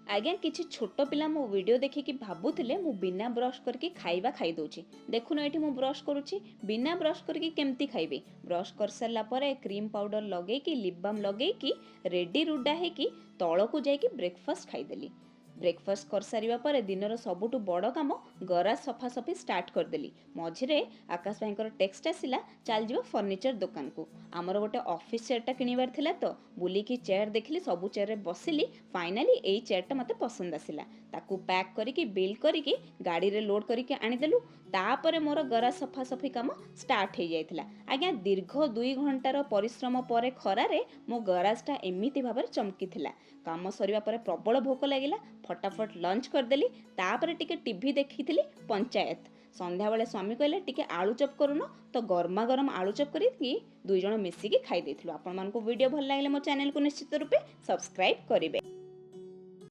आज्ञा किसी छोट पिला मो वीडियो देखिकी भावुले मु बिना ब्रश करके खाइबा खाई दउची। देखुन एठी मु ब्रश करूची, बिना ब्रश करके केमती खाइबे। ब्रश कर सारा पर क्रीम पाउडर लगेकी लिप बाम लगेकी रेडी रुडा हेकी तलकू जाइकी ब्रेकफास्ट खाईदेली। ब्रेकफास्ट कर सारिबा पर दिनर सबुठु बड़ काम गरा सफासफी स्टार्ट करदेली। मझिरे आकाश भाईकर टेक्स्ट आसिला चल जीव फर्निचर दुकान को। आमर गोटे ऑफिस चेयरटा किणवार थिला तो बुलिकी चेयर देखली, सबु चेयर रे बसिली। फाइनाली एई चेयरटा मते पसंद आसिला। ताकू पैक करिकी बिल करिकी गाड़ी रे लोड करिकी आनिदेलु। तापरे मोर गरा सफासफी काम स्टार्ट हो जाइथिला। आज्ञा दीर्घ 2 घंटार परिश्रम परे खरारे मो गराजटा एमिति भाबरे चमकीथिला। काम सरिबा परे प्रबल भोक लागिला। फटाफट लंच करदेली। तापरे टिके टीवी देखिथिली पंचायत। संध्या बेले स्वामी कहले टिके आलू चप करूनो, तो गरमा गरम आलू चप करी दुई जण मिसिकी खाई देथिलु। आपण मानको वीडियो भल लागले मो चैनल को निश्चित रूपे सब्सक्राइब करिवे।